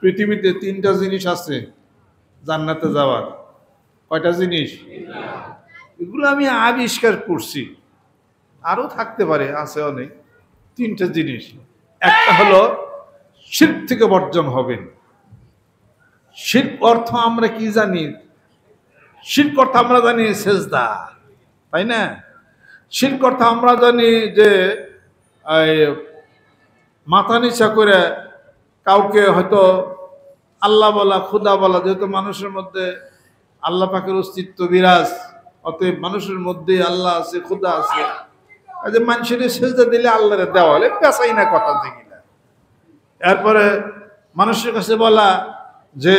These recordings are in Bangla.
পৃথিবীতে তিনটা জিনিস আছে জান্নাতে যাওয়ার। কয়টা জিনিস? এগুলো আমি আবিষ্কার করছি, আরো থাকতে পারে, আছে অনেক। তিনটা জিনিস। একটা হলো শিরক থেকে বর্জন হবেন। শিরক অর্থ আমরা কি জানি? শিরক অর্থ আমরা জানি সেজদা, তাই না? শিরক অর্থ আমরা জানি যে মাথা নিচা করে কাউকে হয়তো আল্লাহ বলা, খুদা বলা, যেহেতু মানুষের মধ্যে আল্লাহ পাকের অস্তিত্ব বিরাজ, অতএব মানুষের মধ্যে আল্লাহ আছে, খুদা আছে, কাজে মানুষের সেজদা দিলে আল্লাহরে দেওয়া হলে পেঁচাই না কথা দেখি না। এরপরে মানুষের কাছে বলা যে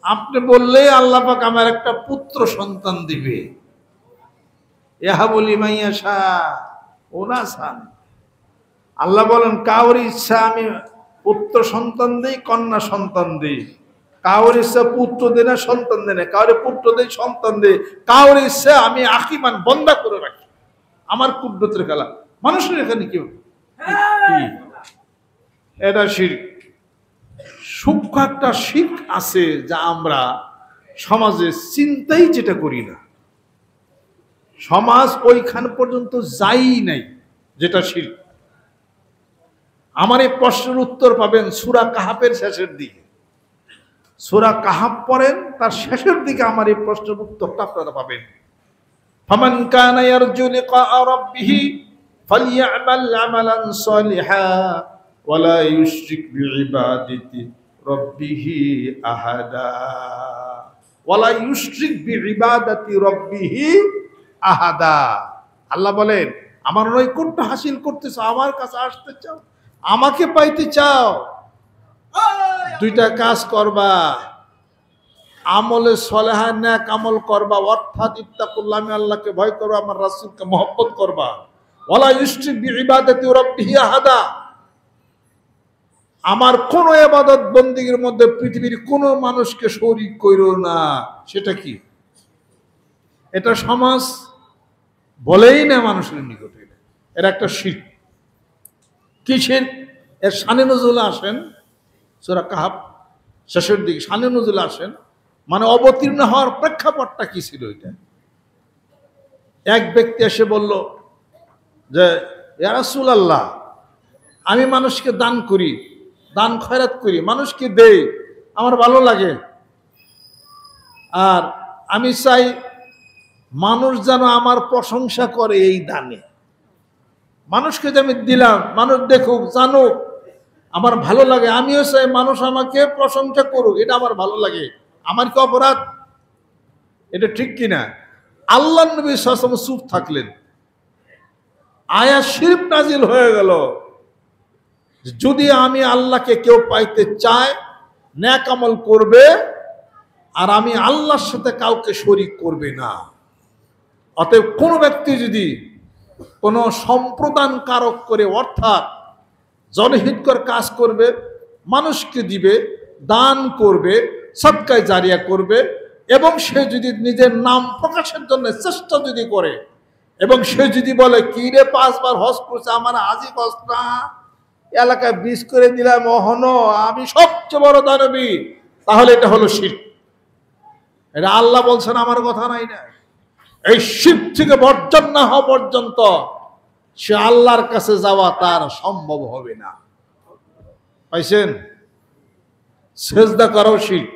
আপনি বললেই আল্লাহ পাক আমার একটা পুত্র সন্তান দিবে, ইহা বলি মাইয়া শাহ ওনা সান। আল্লাহ বলেন কাউর ইচ্ছা আমি পুত্র সন্তান দিই, কন্যা সন্তান দিই। কাউর ইচ্ছা পুত্র দেয় না, সন্তান দেয় না। কাউরে পুত্র দেয়, সন্তান দেয়। কাউর ইচ্ছা আমি আকিমান বন্ধা করে রাখি, আমার কুদরতের খেলা। মানুষের এখানে কি এটা শিরক। সূক্ষ্ম একটা শিরক আছে যা আমরা সমাজে চিন্তাই যেটা করি না, সমাজ ওইখান পর্যন্ত যাই নাই, যেটা শিরক। আমার এই প্রশ্নের উত্তর পাবেন সূরা কাহাফের শেষের দিকে। সূরা কাহাফ পড়েন, তার শেষের দিকে আমার এই প্রশ্নের উত্তরটা আপনারা পাবেন। ফামান কানা ইয়ারজু লিকা রাব্বিহি ফালইআমাল আমালান সালিহা ওয়ালা ইউশরিক বিইবাদাতি রাব্বিহি আহাদা। ওয়ালা ইউশরিক বিইবাদাতি রাব্বিহি আহাদা। আল্লাহ বলেন আমার নৈকট্য হাসিল করতে চাও, আমার কাছে আসতে চাও, আমাকে পাইতে চাও, দুইটা কাজ করবা। আমলে সলেহা নেক আমল করবা, অর্থাৎ ইত্তাকুল্লাহ, আমি আল্লাহকে ভয় করবা, আমার রাসূলকে মহব্বত করবা। ওয়ালা ইউশরিক বিইবাদাতি রাব্বিহি আহাদা। আমার কোন ইবাদত বন্দেগীর মধ্যে পৃথিবীর কোন মানুষকে শরীক কইরো না। সেটা কি? এটা সমাজ বলেই না মানুষের নিকটে, এর একটা শিরক। কিসের? এর শানে নজুলে আসেন সূরা কাহাফ শেষের দিকে, শানে নজুলে আসেন, মানে অবতীর্ণ হওয়ার প্রেক্ষাপটটা কি ছিল এটা। এক ব্যক্তি এসে বলল যে ইয়া রাসূলুল্লাহ, আমি মানুষকে দান করি, দান খয়রাত করি, মানুষকে দেই, আমার ভালো লাগে, আর আমি চাই মানুষ যেন আমার প্রশংসা করে এই দানে। মানুষকে যে আমি দিলাম, মানুষ দেখুক, জানুক, আমার ভালো লাগে। আমিও চাই মানুষ আমাকে প্রশংসা করুক, এটা আমার ভালো লাগে। আমার কি অপরাধ? এটা ঠিক কিনা? আল্লাহর নবী সাল্লাল্লাহু আলাইহি ওয়াসাল্লাম চুপ থাকলেন। আয়াত শরীফ নাজিল হয়ে গেল, যদি আমি আল্লাহকে কেউ পাইতে চায়, নেক আমল করবে, আর আমি আল্লাহর সাথে কাউকে শরীক করবে না। অতএব কোন ব্যক্তি যদি কোন সম্প্রদান কারক করে, অর্থাৎ জনহিতকর কাজ করবে, মানুষকে দিবে, দান করবে, সদকায়ে জারিয়া করবে, এবং সে যদি নিজের নাম প্রকাশের জন্য চেষ্টা যদি করে, এবং সে যদি বলে কি রে 5 বার হজ করছে, আমার হাজি হজ না, এলাকায় 20 করে দিলাম, অহনো আমি সবচেয়ে বড় দানবী, তাহলে এটা হলো শিরক। এটা আল্লাহ বলছেন, আমার কথা নাই না। এই শিরক থেকে বর্জন না হওয়া পর্যন্ত সে আল্লাহর কাছে যাওয়া তার সম্ভব হবে না। পাইছেন? সেজদা করাও শিরক,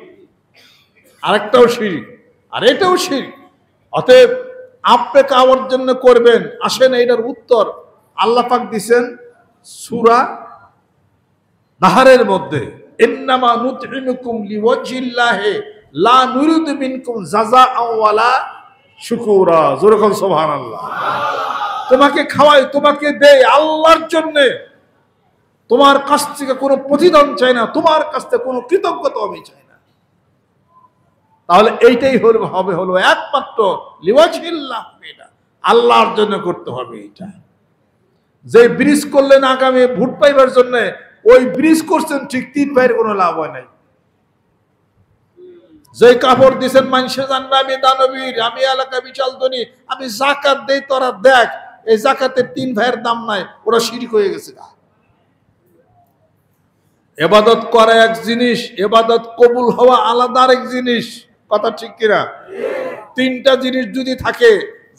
আরেকটাও শিরক, আর এটাও শিরক। অতএব আপনি কাওয়ার জন্য করবেন, আসেন এইটার উত্তর আল্লাহ পাক দিবেন সূরা নাহরের মধ্যে। ইন্নামা নুতইমুকুম লিওয়াজহিল্লাহি লা নুরিদু মিনকুম জাযাআ ওয়ালা শুকুরা। জোরে বলেন সুবহানাল্লাহ। তোমাকে খাওয়াই, তোমাকে দেই আল্লাহর জন্য, তোমার কাছ থেকে কোনো প্রতিদান চাই না, তোমার কাছ থেকে কোনো কৃতজ্ঞতা আমি চাই না। তাহলে এইটাই হলো একমাত্র লিওয়াজহিল্লাহ, এটা আল্লাহর জন্য করতে হবে। এটা যে ব্রিজ করলেন আগামী ভোট পাইবার জন্য, ওই ব্রিজ করছেন ঠিক, 3 ভাইয়ের কোনো লাভ হয় নাই। যে কাপড় দিচ্ছেন মানুষে জানবে আমি দানবীর, আমি এলাকা বিশাল ধনী, আমি জাকাত দেই, তোরা দেখ এই জাকাতের 3 ভাইয়ের দাম নাই, ওরা শিরক হয়ে গেছে। ইবাদত করা এক জিনিস, ইবাদত কবুল হওয়া আলাদা আরেক জিনিস। কথা ঠিক কিনা? তিনটা জিনিস যদি থাকে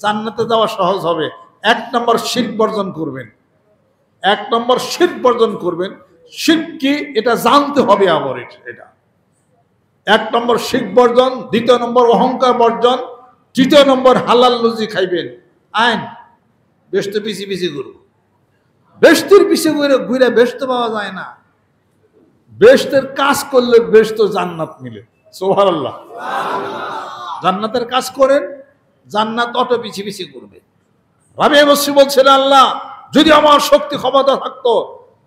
জান্নাতে যাওয়া সহজ হবে। এক নম্বর শিরক বর্জন করবেন, এক নম্বর শিরক বর্জন করবেন। শিরক কি এটা জানতে হবে আমার, এটা এক নম্বর শিরক বর্জন। দ্বিতীয় নম্বর অহংকার বর্জন। তৃতীয় নম্বর হালাল রুজি খাইবেন। আইন বেস্ত পিছি পিছি করব, বেস্তের পিছিয়ে ঘুরে ঘুরে বেস্ত পাওয়া যায় না। বেস্তের কাজ করলে বেস্ত জান্নাত মিলে। সুবহানাল্লাহ। জান্নাতের কাজ করেন, জান্নাত অটো পিছি পিছি করবে। রাবিয়া বসরি বলছেন, আল্লাহ যদি আমার শক্তি ক্ষমতা থাকতো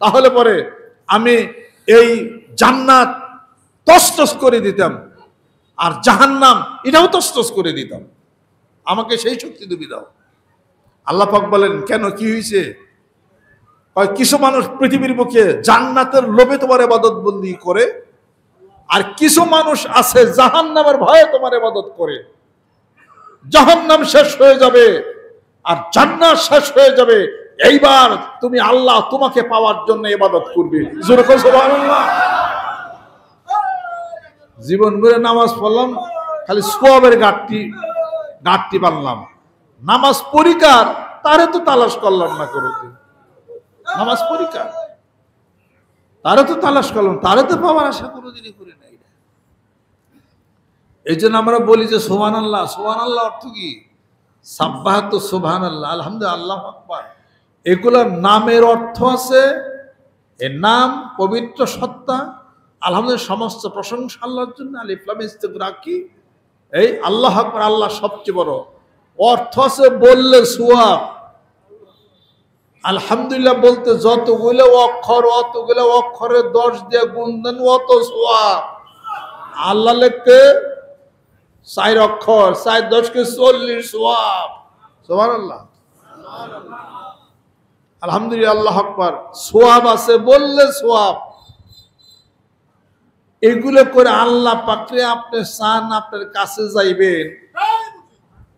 তাহলে পরে আমি এই জান্নাত তসতস করে দিতাম, আর জাহান্নাম এটাও তসতস করে দিতাম। আমাকে সেই শক্তি তুমি দাও। আল্লাহ পাক বলেন, কেন, কি হয়েছে? কিছু মানুষ পৃথিবীর বুকে জান্নাতের লোভে তোমার ইবাদত বন্দি করে, আর কিছু মানুষ আছে জাহান্নামের ভয়ে তোমার ইবাদত করে। জাহান্নাম শেষ হয়ে যাবে আর জান্নাত শেষ হয়ে যাবে, এইবার তুমি আল্লাহ তোমাকে পাওয়ার জন্য ইবাদত করবে। জোরে করে সুবহানাল্লাহ। জীবন ভরে নামাজ পড়লাম, খালি সওয়াবের ঘাটতি পারলাম। নামাজ পরিকার তারে তো তালাশ করলাম না, করে নামাজ পরিকার তারে তো তালাশ করলাম, তারে তো পাওয়ার আশা কোনোদিনই করি নাই। এই জন্য আমরা বলি যে সুবহানাল্লাহ। সুবহানাল্লাহ অর্থ কি? সাব্বাহাতু সুবহানাল্লাহ, আলহামদুলিল্লাহ, আল্লাহু আকবার। এগুলোর নামের অর্থ আছে। এর নাম পবিত্র সত্তা, আলহামদুলিল্লাহ, সমস্ত প্রশংসা আল্লাহর জন্য। আলিফ লাম ইস্তিগরাকি, এই আল্লাহু আকবার, আল্লাহ সবচেয়ে বড়। অর্থ আছে বললে সওয়াব। আলহামদুলিল্লাহ বলতে যতগুলো অক্ষর, অতগুলো অক্ষরে 10 দিয়ে গুণ দেন, অত সওয়াব। আল্লাহ লিখতে 4 অক্ষর, 4 10 কে 40 সওয়াব। সুবহানাল্লাহ, আলহামদুলিল্লাহ, আল্লাহু আকবার। সওয়াব আছে, বললে সওয়াব। এগুলো করে আল্লাহ পাকরে আপনি চান আপনার কাছে যাইবেন,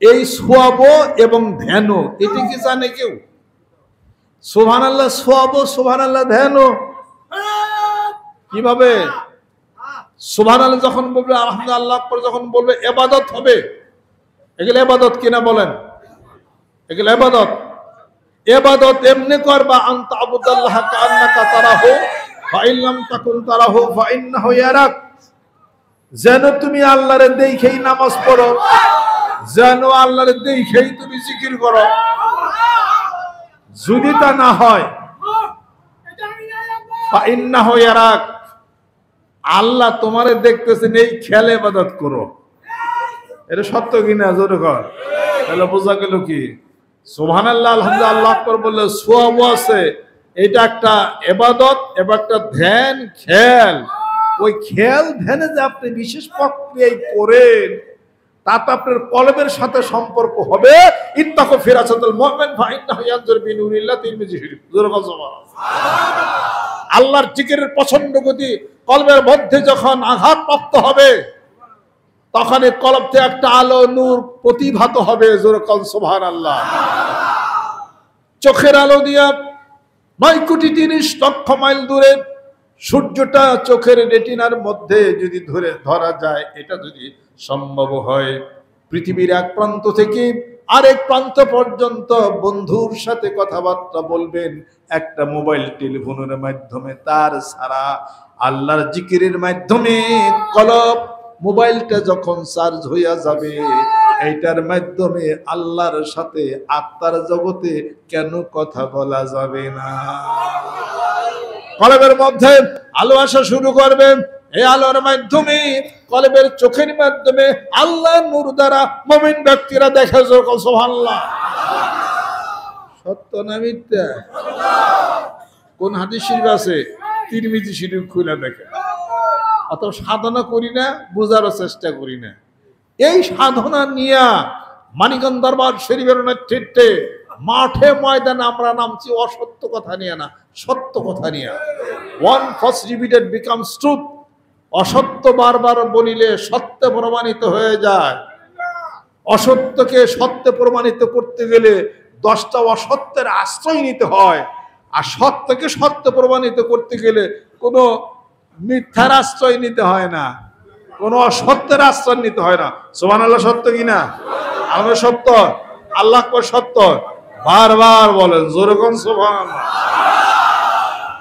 এই সওয়াব এবং ধ্যান, এটা কি জানে কেউ? সুবহানাল্লাহ সওয়াব, সুবহানাল্লাহ ধ্যান কিভাবে? সুবহানাল্লাহ যখন বলবে, আলহামদুলিল্লাহ, আল্লাহু আকবার যখন বলবে, ইবাদত হবে। এগুলো ইবাদত কিনা বলেন? এগুলো ইবাদত। ইবাদত এমনি করবা, আনতা আবুদাল্লাহ কান্নাকা তারাহু ফা ইন লাম তাকুন তারাহু ফা ইন্নাহু ইয়ারাক। যেন তুমি আল্লাহরে দেখেই নামাজ পড়ো, যেন আল্লাহরে দেখেই তুমি জিকির করো। যদি তা না হয়, ফা ইন্নাহু ইয়ারাক, আল্লাহ তোমারে দেখতেছেন, এই খেয়ালে ইবাদত করো। এটা সত্য কিনা? জোরে কর। তাহলে বোঝা গেল কি? সুবহানাল্লাহ, আলহামদুলিল্লাহ, আল্লাহু আকবার বললে সওয়াব আছে। এটা একটা ইবাদত এবং একটা ধ্যান, খেয়াল। ওই খেয়াল ধ্যানে যে আপনি বিশেষ প্রক্রিয়ায় করেন, তাতে আপনার কলবের সাথে সম্পর্ক হবে। ইত্তাকু ফিরাসাতুল মুমিন ফা ইন্নাহু ইয়ানজুরু বিনুরিল্লাহ, তিরমিজি শরীফ। জোরে বল সুবহানাল্লাহ। আল্লাহর জিকিরের প্রচন্ড গতি কলবের মধ্যে যখন আঘাতপ্রাপ্ত হবে, তখন এই কলব থেকে একটা আলো, নূর প্রতিভাত হবে। জোরে বল সুবহানাল্লাহ। চোখের আলো দিয়া 9 কোটি 30 লক্ষ মাইল দূরে সূর্যটা চোখের রেটিনার মধ্যে যদি ধরা যায়, এটা যদি সম্ভব হয়, পৃথিবীর এক প্রান্ত থেকে আরেক প্রান্ত পর্যন্ত বন্ধুর সাথে কথাবার্তা বলবেন একটা মোবাইল টেলিফোনের মাধ্যমে, তার ছাড়া আল্লাহর জিকিরের মাধ্যমে কলব, মোবাইলটা যখন চার্জ হইয়া যাবে, এইটার মাধ্যমে আল্লাহর সাথে আত্মার জগতে কেন কথা বলা যাবে না? কলবের মধ্যে আলো আসা শুরু করবে। এই আলোর মাধ্যমে, কলবের চোখের মাধ্যমে আল্লাহর নূর দ্বারা মুমিন ব্যক্তিরা দেখে। সুবহানাল্লাহ। সত্য না মিথ্যা? কোন হাদিস শরীফ আছে? তিরমিজি শরীফ খুলে দেখে। অত সাধনা করি না, বোঝার চেষ্টা করি না। এই সাধনা নিয়ে মানিকগঞ্জ দরবার শরীফের নেতৃত্বে মাঠে ময়দানে আমরা নামছি, অসত্য কথা নিয়ে না, সত্য কথা নিয়ে। One first repeated becomes truth. অসত্য বারবার বলিলে সত্য প্রমাণিত হয়ে যায়। অসত্যকে সত্য প্রমাণিত করতে গেলে 10টা অসত্যের আশ্রয় নিতে হয়, আর সত্যকে সত্য প্রমাণিত করতে গেলে কোনো মিথ্যার আশ্রয় নিতে হয় না, কোন অসত্যের আশ্রয় নিতে হয় না। সুবহানাল্লাহ, সত্য কিনা? আমরা সত্য, আল্লাহ সত্য, বারবার বলেন জোরে কোন সুবহানাল্লাহ।